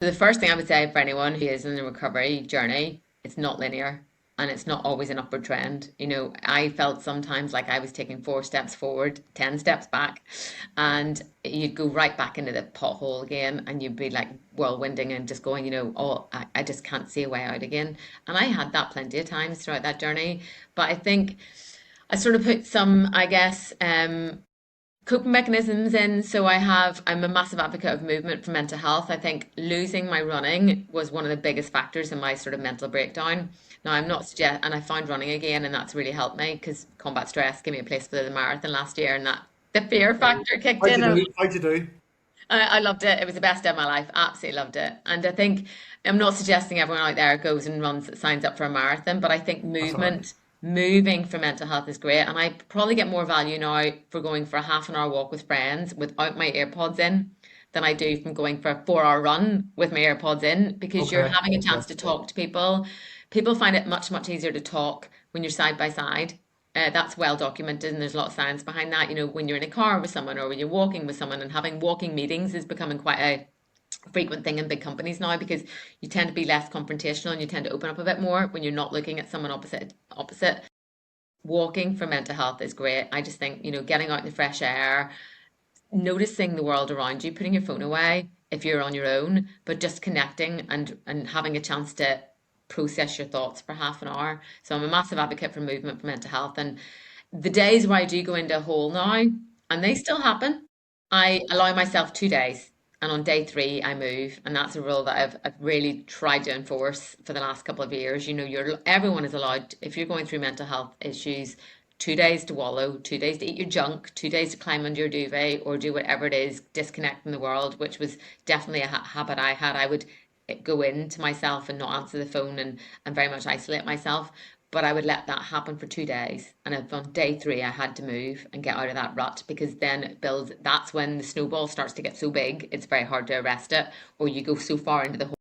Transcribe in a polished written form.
The first thing I would say for anyone who is in the recovery journey, it's not linear and it's not always an upward trend. I felt sometimes like I was taking 4 steps forward, 10 steps back, and you'd go right back into the pothole again and you'd be like whirlwinding and just going, oh, I just can't see a way out again. And I had that plenty of times throughout that journey. But I think I sort of put some, I guess, coping mechanisms in. So I'm a massive advocate of movement for mental health. I think losing my running was one of the biggest factors in my sort of mental breakdown. Now I'm not suggest, and I found running again, and that's really helped me because combat stress gave me a place for the marathon last year, and that the fear Okay. factor kicked How'd in. you do? How'd you do? I loved it. It was the best day of my life. Absolutely loved it. And I think I'm not suggesting everyone out there goes and runs, signs up for a marathon, but I think That's all right. moving for mental health is great. And I probably get more value now for going for a half an hour walk with friends without my AirPods in than I do from going for a 4 hour run with my AirPods in because you're Okay. having a Okay. chance to talk to people. People find it much, much easier to talk when you're side by side. That's well documented, and there's a lot of science behind that. When you're in a car with someone or when you're walking with someone, and having walking meetings is becoming quite a frequent thing in big companies now because you tend to be less confrontational and you tend to open up a bit more when you're not looking at someone opposite. Walking for mental health is great. I just think, getting out in the fresh air, noticing the world around you, putting your phone away if you're on your own, but just connecting and having a chance to process your thoughts for half an hour. So I'm a massive advocate for movement for mental health. And the days where I do go into a hole now, and they still happen, I allow myself 2 days. And on day three, I move. And that's a rule that I've really tried to enforce for the last couple of years. Everyone is allowed, if you're going through mental health issues, 2 days to wallow, 2 days to eat your junk, 2 days to climb under your duvet or do whatever it is, disconnect from the world, which was definitely a habit I had. I would go into myself and not answer the phone and very much isolate myself. But I would let that happen for 2 days. And if on day three, I had to move and get out of that rut because then it builds, that's when the snowball starts to get so big, it's very hard to arrest it, or you go so far into the